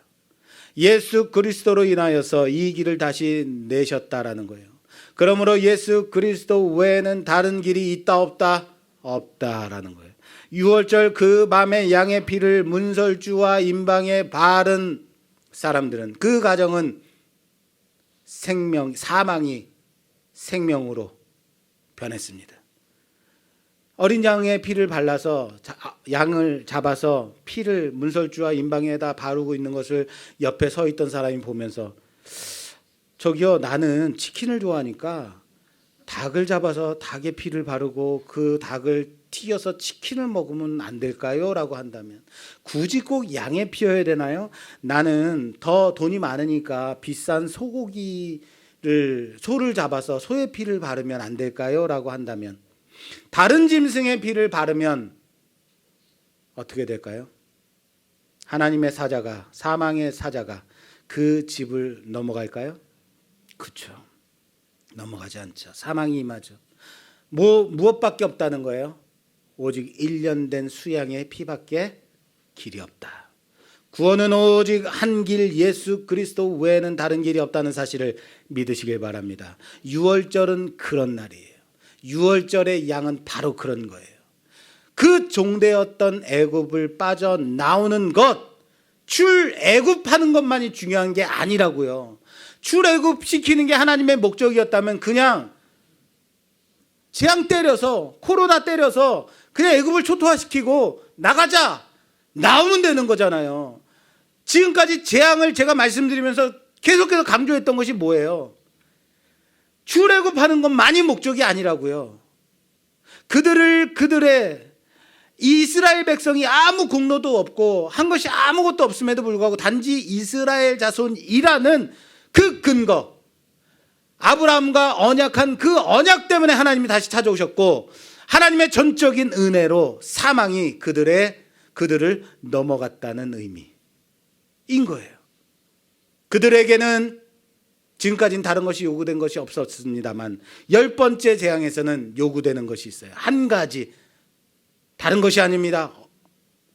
예수 그리스도로 인하여서 이 길을 다시 내셨다라는 거예요. 그러므로 예수 그리스도 외에는 다른 길이 있다 없다? 없다라는 거예요. 6월절 그 밤에 양의 피를 문설주와 임방에 바른 사람들은, 그 가정은 사망이 생명으로 변했습니다. 어린 양의 피를 발라서 양을 잡아서 피를 문설주와 임방에다 바르고 있는 것을 옆에 서 있던 사람이 보면서, 저기요, 나는 치킨을 좋아하니까 닭을 잡아서 닭의 피를 바르고 그 닭을 튀겨서 치킨을 먹으면 안 될까요? 라고 한다면, 굳이 꼭 양의 피여야 되나요? 나는 더 돈이 많으니까 비싼 소를 잡아서 소의 피를 바르면 안 될까요? 라고 한다면, 다른 짐승의 피를 바르면 어떻게 될까요? 하나님의 사자가, 사망의 사자가 그 집을 넘어갈까요? 그렇죠. 넘어가지 않죠. 사망이 임하죠. 무엇밖에 없다는 거예요? 오직 1년 된 수양의 피밖에 길이 없다. 구원은 오직 한 길 예수 그리스도 외에는 다른 길이 없다는 사실을 믿으시길 바랍니다. 6월절은 그런 날이에요. 6월절의 양은 바로 그런 거예요. 그 종되었던 애굽을 빠져나오는 것, 출애굽하는 것만이 중요한 게 아니라고요. 출애굽시키는 게 하나님의 목적이었다면 그냥 재앙 때려서, 코로나 때려서 그냥 애굽을 초토화시키고 나가자, 나오면 되는 거잖아요. 지금까지 재앙을 제가 말씀드리면서 계속해서 강조했던 것이 뭐예요? 출애굽하는 것만이 목적이 아니라고요. 그들의 이스라엘 백성이 아무 공로도 없고 한 것이 아무것도 없음에도 불구하고 단지 이스라엘 자손이라는 그 근거, 아브라함과 언약한 그 언약 때문에 하나님이 다시 찾아오셨고, 하나님의 전적인 은혜로 사망이 그들을 넘어갔다는 의미인 거예요. 그들에게는 지금까지는 다른 것이 요구된 것이 없었습니다만 10번째 재앙에서는 요구되는 것이 있어요. 한 가지, 다른 것이 아닙니다.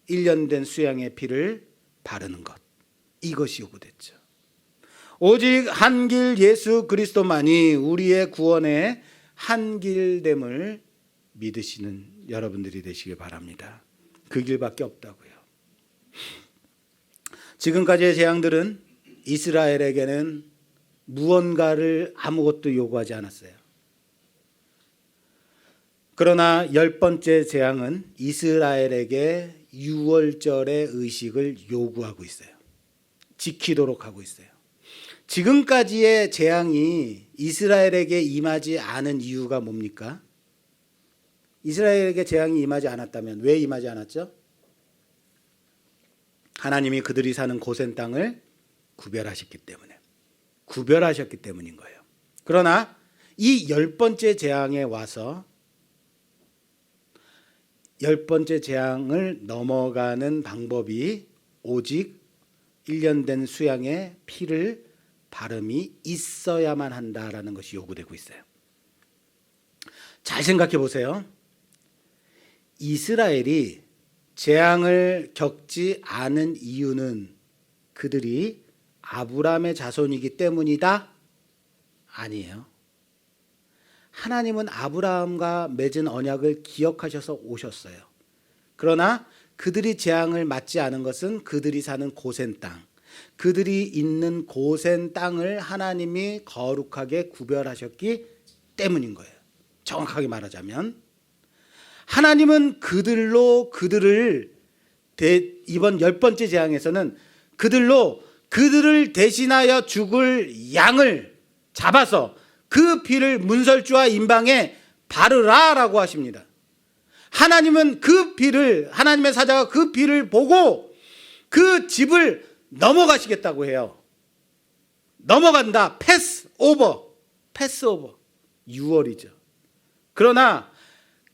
1년 된 수양의 피를 바르는 것, 이것이 요구됐죠. 오직 한 길 예수 그리스도만이 우리의 구원의 한 길됨을 믿으시는 여러분들이 되시길 바랍니다. 그 길밖에 없다고요. 지금까지의 재앙들은 이스라엘에게는 무언가를 아무것도 요구하지 않았어요. 그러나 10번째 재앙은 이스라엘에게 유월절의 의식을 요구하고 있어요. 지키도록 하고 있어요. 지금까지의 재앙이 이스라엘에게 임하지 않은 이유가 뭡니까? 이스라엘에게 재앙이 임하지 않았다면 왜 임하지 않았죠? 하나님이 그들이 사는 고센 땅을 구별하셨기 때문인 거예요. 그러나 이 10번째 재앙에 와서 10번째 재앙을 넘어가는 방법이 오직 1년 된 수양의 피를 바름이 있어야만 한다라는 것이 요구되고 있어요. 잘 생각해 보세요. 이스라엘이 재앙을 겪지 않은 이유는 그들이 아브라함의 자손이기 때문이다? 아니에요. 하나님은 아브라함과 맺은 언약을 기억하셔서 오셨어요. 그러나 그들이 재앙을 맞지 않은 것은 그들이 사는 고센 땅, 그들이 있는 고센 땅을 하나님이 거룩하게 구별하셨기 때문인 거예요. 정확하게 말하자면 하나님은 그들을 이번 10번째 재앙에서는 그들을 대신하여 죽을 양을 잡아서 그 피를 문설주와 임방에 바르라라고 하십니다. 하나님은 하나님의 사자가 그 피를 보고 그 집을 넘어가시겠다고 해요. 넘어간다. 패스 오버. 6월이죠. 그러나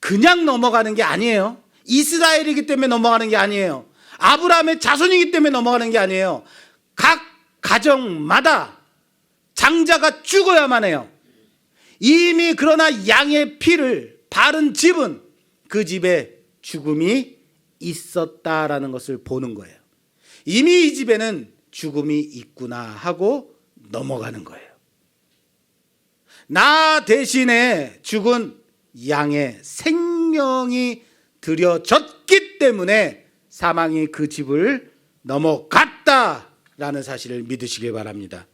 그냥 넘어가는 게 아니에요. 이스라엘이기 때문에 넘어가는 게 아니에요. 아브라함의 자손이기 때문에 넘어가는 게 아니에요. 각 가정마다 장자가 죽어야만 해요. 이미 그러나 양의 피를 바른 집은 그 집에 죽음이 있었다라는 것을 보는 거예요. 이미 이 집에는 죽음이 있구나 하고 넘어가는 거예요. 나 대신에 죽은 양의 생명이 드려졌기 때문에 사망이 그 집을 넘어갔다라는 사실을 믿으시길 바랍니다.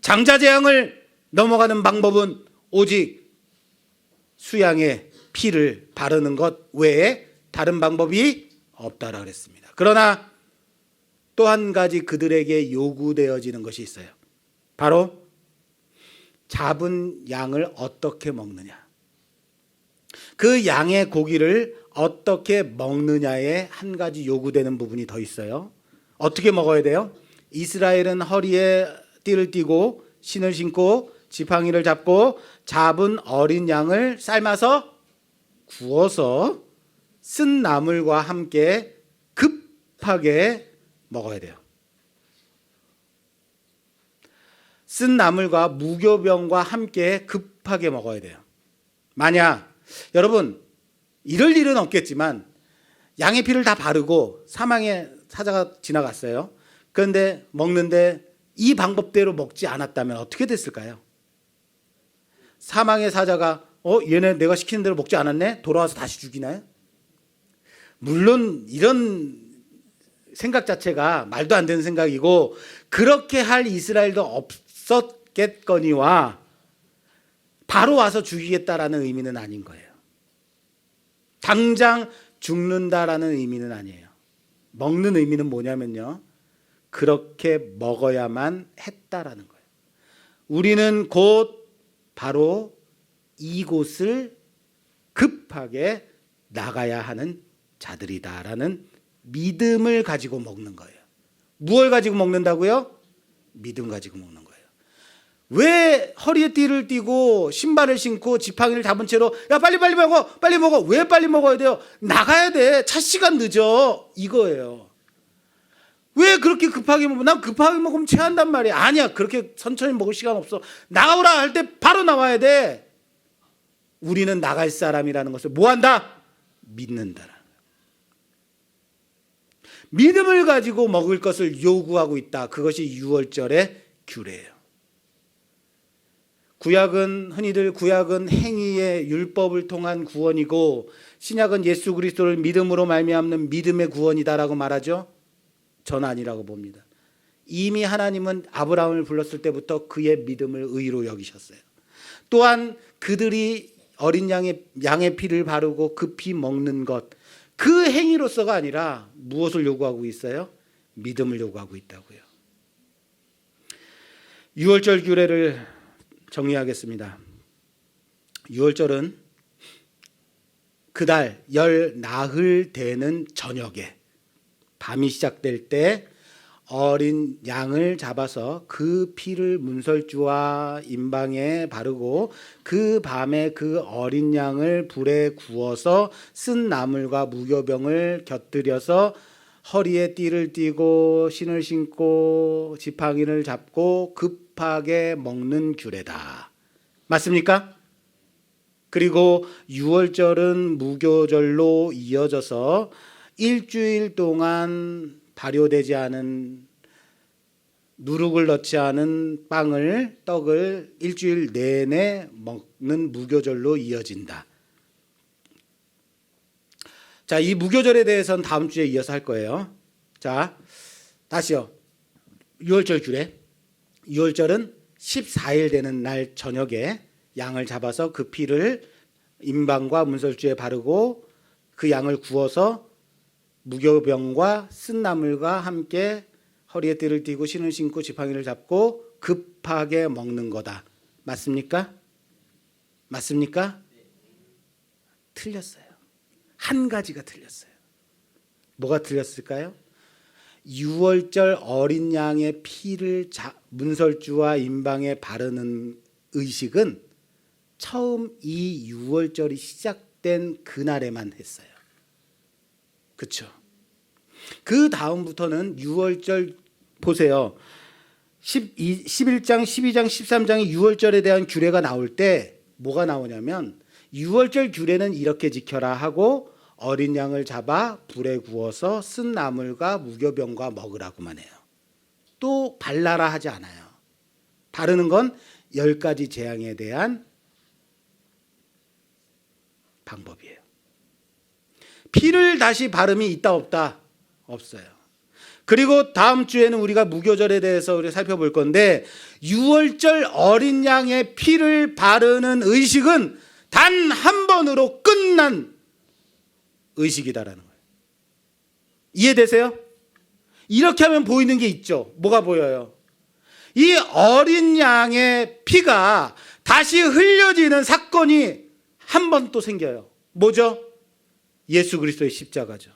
장자 재앙을 넘어가는 방법은 오직 수양의 피를 바르는 것 외에 다른 방법이 없다라고 그랬습니다. 그러나 또 한 가지 그들에게 요구되어지는 것이 있어요. 바로 잡은 양을 어떻게 먹느냐, 그 양의 고기를 어떻게 먹느냐에 한 가지 요구되는 부분이 더 있어요. 어떻게 먹어야 돼요? 이스라엘은 허리에 띠를 띠고 신을 신고 지팡이를 잡고 잡은 어린 양을 삶아서 구워서 쓴 나물과 함께 급하게 먹어야 돼요. 쓴 나물과 무교병과 함께 급하게 먹어야 돼요. 만약 여러분 이럴 일은 없겠지만 양의 피를 다 바르고 사망의 사자가 지나갔어요. 그런데 먹는데 이 방법대로 먹지 않았다면 어떻게 됐을까요? 사망의 사자가 얘네 내가 시키는 대로 먹지 않았네? 돌아와서 다시 죽이나요? 물론 이런 생각 자체가 말도 안 되는 생각이고 그렇게 할 이스라엘도 없었겠거니와 바로 와서 죽이겠다라는 의미는 아닌 거예요. 당장 죽는다라는 의미는 아니에요. 먹는 의미는 뭐냐면요, 그렇게 먹어야만 했다라는 거예요. 우리는 곧 바로 이곳을 급하게 나가야 하는 자들이다라는 믿음을 가지고 먹는 거예요. 무엇을 가지고 먹는다고요? 믿음 가지고 먹는 거예요. 왜 허리에 띠를 띠고 신발을 신고 지팡이를 잡은 채로 야 빨리 먹어 빨리 먹어. 왜 빨리 먹어야 돼요? 나가야 돼. 차 시간 늦어. 이거예요. 왜 그렇게 급하게 먹으면 난 급하게 먹으면 체한단 말이야. 아니야. 그렇게 천천히 먹을 시간 없어. 나가오라 할 때 바로 나와야 돼. 우리는 나갈 사람이라는 것을 뭐 한다? 믿는다라는 거예요. 믿음을 가지고 먹을 것을 요구하고 있다. 그것이 유월절의 규례예요. 흔히들 구약은 행위의 율법을 통한 구원이고 신약은 예수 그리스도를 믿음으로 말미암는 믿음의 구원이다라고 말하죠. 전 아니라고 봅니다. 이미 하나님은 아브라함을 불렀을 때부터 그의 믿음을 의로 여기셨어요. 또한 그들이 어린 양의 피를 바르고 그 피 먹는 것, 그 행위로서가 아니라 무엇을 요구하고 있어요? 믿음을 요구하고 있다고요. 유월절 규례를 정리하겠습니다. 유월절은 그달 열 나흘 되는 저녁에 밤이 시작될 때 어린 양을 잡아서 그 피를 문설주와 임방에 바르고 그 밤에 그 어린 양을 불에 구워서 쓴 나물과 무교병을 곁들여서 허리에 띠를 띠고 신을 신고 지팡이를 잡고 급하게 먹는 규례다. 맞습니까? 그리고 유월절은 무교절로 이어져서 일주일 동안 발효되지 않은 누룩을 넣지 않은 떡을 일주일 내내 먹는 무교절로 이어진다. 자, 이 무교절에 대해서는 다음 주에 이어서 할 거예요. 자, 다시요. 유월절 규례. 유월절은 14일 되는 날 저녁에 양을 잡아서 그 피를 임방과 문설주에 바르고 그 양을 구워서 무교병과 쓴 나물과 함께 허리에 띠를 띠고 신을 신고 지팡이를 잡고 급하게 먹는 거다. 맞습니까? 맞습니까? 틀렸어요. 한 가지가 틀렸어요. 뭐가 틀렸을까요? 유월절 어린 양의 피를 문설주와 임방에 바르는 의식은 처음 이 유월절이 시작된 그날에만 했어요. 그렇죠? 그 다음부터는 유월절 보세요. 11장, 12장, 13장의 유월절에 대한 규례가 나올 때 뭐가 나오냐면 유월절 규례는 이렇게 지켜라 하고 어린 양을 잡아 불에 구워서 쓴 나물과 무교병과 먹으라고만 해요. 또 발라라 하지 않아요. 바르는 건 10가지 재앙에 대한 방법이에요. 피를 다시 바름이 있다 없다? 없어요. 그리고 다음 주에는 우리가 무교절에 대해서 우리 살펴볼 건데 유월절 어린 양의 피를 바르는 의식은 단 한 번으로 끝난 의식이다라는 거예요. 이해되세요? 이렇게 하면 보이는 게 있죠. 뭐가 보여요? 이 어린 양의 피가 다시 흘려지는 사건이 한 번 또 생겨요. 뭐죠? 예수 그리스도의 십자가죠.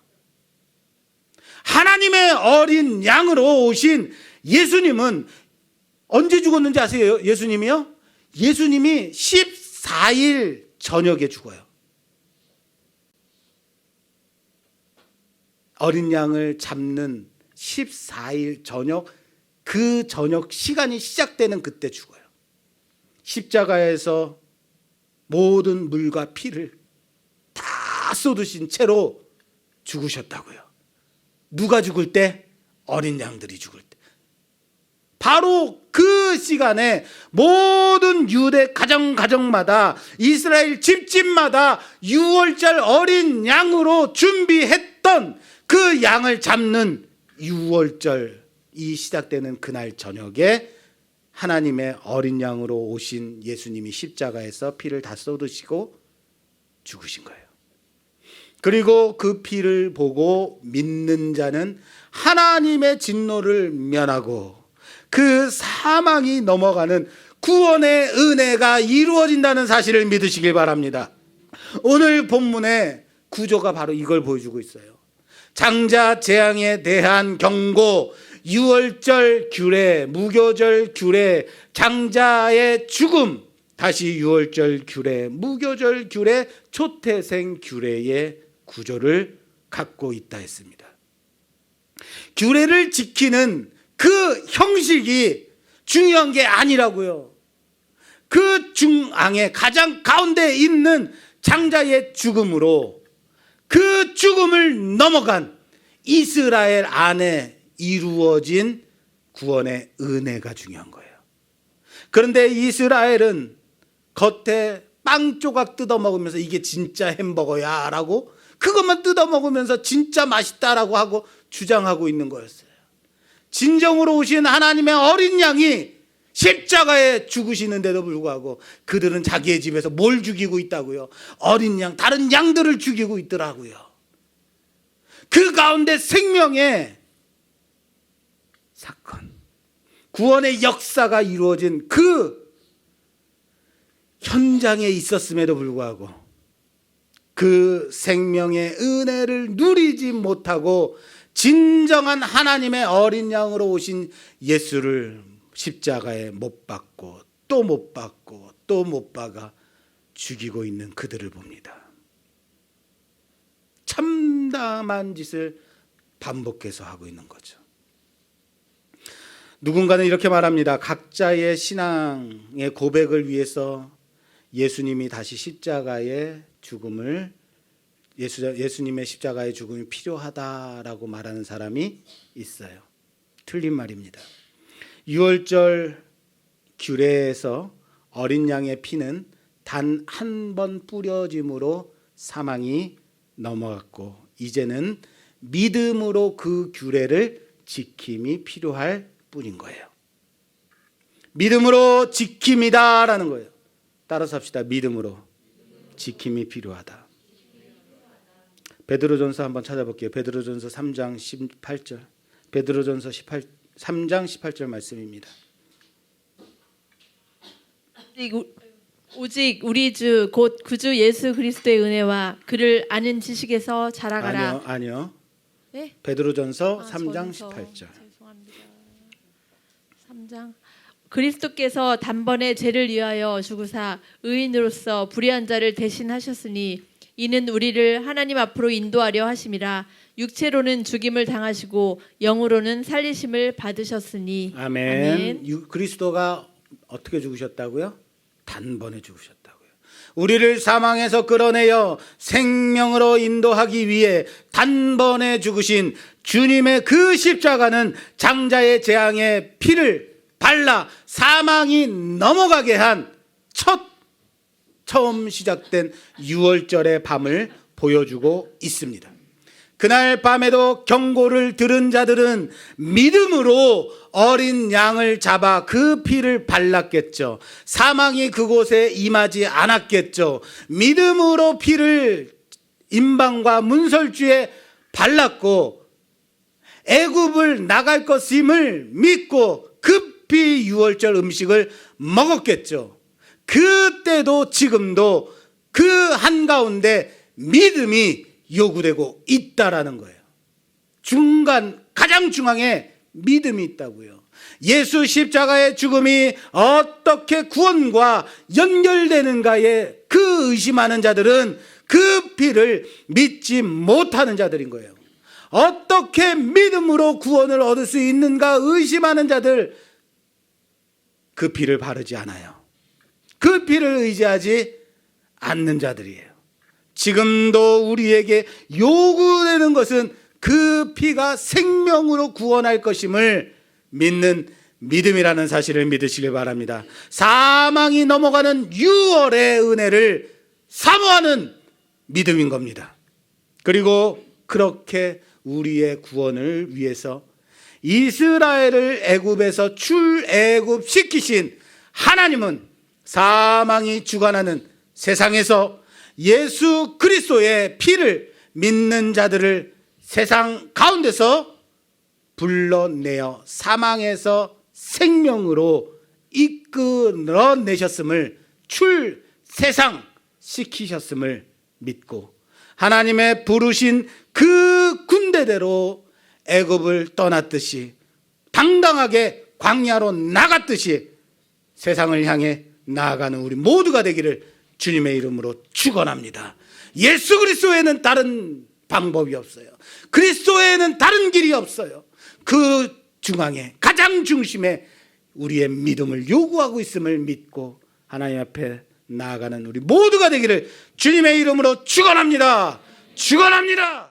하나님의 어린 양으로 오신 예수님은 언제 죽었는지 아세요? 예수님이요? 예수님이 14일 저녁에 죽어요. 어린 양을 잡는 14일 저녁, 그 저녁 시간이 시작되는 그때 죽어요. 십자가에서 모든 물과 피를 다 쏟으신 채로 죽으셨다고요. 누가 죽을 때? 어린 양들이 죽을 때. 바로 그 시간에 모든 유대 가정마다 이스라엘 집집마다 유월절 어린 양으로 준비했던 그 양을 잡는 유월절이 시작되는 그날 저녁에 하나님의 어린 양으로 오신 예수님이 십자가에서 피를 다 쏟으시고 죽으신 거예요. 그리고 그 피를 보고 믿는 자는 하나님의 진노를 면하고 그 사망이 넘어가는 구원의 은혜가 이루어진다는 사실을 믿으시길 바랍니다. 오늘 본문의 구조가 바로 이걸 보여주고 있어요. 장자 재앙에 대한 경고, 유월절 규례, 무교절 규례, 장자의 죽음, 다시 유월절 규례, 무교절 규례, 초태생 규례의 구조를 갖고 있다 했습니다. 규례를 지키는 그 형식이 중요한 게 아니라고요. 그 중앙에 가장 가운데 있는 장자의 죽음으로 그 죽음을 넘어간 이스라엘 안에 이루어진 구원의 은혜가 중요한 거예요. 그런데 이스라엘은 겉에 빵 조각 뜯어 먹으면서 이게 진짜 햄버거야 라고 그것만 뜯어 먹으면서 진짜 맛있다라고 하고 주장하고 있는 거였어요. 진정으로 오신 하나님의 어린 양이 십자가에 죽으시는데도 불구하고 그들은 자기의 집에서 뭘 죽이고 있다고요? 어린 양, 다른 양들을 죽이고 있더라고요. 그 가운데 생명의 사건, 구원의 역사가 이루어진 그 현장에 있었음에도 불구하고 그 생명의 은혜를 누리지 못하고 진정한 하나님의 어린 양으로 오신 예수를 십자가에 못 박고 또 못 박고 또 못 박아 죽이고 있는 그들을 봅니다. 참담한 짓을 반복해서 하고 있는 거죠. 누군가는 이렇게 말합니다. 각자의 신앙의 고백을 위해서 예수님이 다시 십자가의 죽음을 예수님의 십자가의 죽음이 필요하다라고 말하는 사람이 있어요. 틀린 말입니다. 유월절 규례에서 어린 양의 피는 단 한 번 뿌려짐으로 사망이 넘어갔고 이제는 믿음으로 그 규례를 지킴이 필요할 뿐인 거예요. 믿음으로 지킴이다라는 거예요. 따라서 합시다. 믿음으로 지킴이 필요하다. 베드로전서 한번 찾아볼게요. 베드로전서 3장 18절. 베드로전서 3장 18절 말씀입니다. 오직 우리 주 곧 구주 예수 그리스도의 은혜와 그를 아는 지식에서 자라가라. 아니요. 네? 베드로전서 3장 전서. 18절. 죄송합니다. 3장. 그리스도께서 단번에 죄를 위하여 죽으사 의인으로서 불의한 자를 대신하셨으니 이는 우리를 하나님 앞으로 인도하려 하심이라. 육체로는 죽임을 당하시고 영으로는 살리심을 받으셨으니. 아멘. 그리스도가 어떻게 죽으셨다고요? 단번에 죽으셨다고요. 우리를 사망에서 끌어내어 생명으로 인도하기 위해 단번에 죽으신 주님의 그 십자가는 장자의 재앙의 피를 발라 사망이 넘어가게 한 처음 시작된 유월절의 밤을 보여주고 있습니다. 그날 밤에도 경고를 들은 자들은 믿음으로 어린 양을 잡아 그 피를 발랐겠죠. 사망이 그곳에 임하지 않았겠죠. 믿음으로 피를 임방과 문설주에 발랐고 애굽을 나갈 것임을 믿고 급히 유월절 음식을 먹었겠죠. 그때도 지금도 그 한가운데 믿음이 요구되고 있다라는 거예요. 가장 중앙에 믿음이 있다고요. 예수 십자가의 죽음이 어떻게 구원과 연결되는가에 그 의심하는 자들은 그 피를 믿지 못하는 자들인 거예요. 어떻게 믿음으로 구원을 얻을 수 있는가 의심하는 자들, 그 피를 바르지 않아요. 그 피를 의지하지 않는 자들이에요. 지금도 우리에게 요구되는 것은 그 피가 생명으로 구원할 것임을 믿는 믿음이라는 사실을 믿으시길 바랍니다. 사망이 넘어가는 유월의 은혜를 사모하는 믿음인 겁니다. 그리고 그렇게 우리의 구원을 위해서 이스라엘을 애굽에서 출애굽시키신 하나님은 사망이 주관하는 세상에서 예수 그리스도의 피를 믿는 자들을 세상 가운데서 불러내어 사망에서 생명으로 이끌어내셨음을 출세상시키셨음을 믿고 하나님의 부르신 그 군대대로 애굽을 떠났듯이 당당하게 광야로 나갔듯이 세상을 향해 나아가는 우리 모두가 되기를 주님의 이름으로 축원합니다. 예수 그리스도에는 다른 방법이 없어요. 그리스도에는 다른 길이 없어요. 그 중앙에 가장 중심에 우리의 믿음을 요구하고 있음을 믿고 하나님 앞에 나아가는 우리 모두가 되기를 주님의 이름으로 축원합니다. 축원합니다.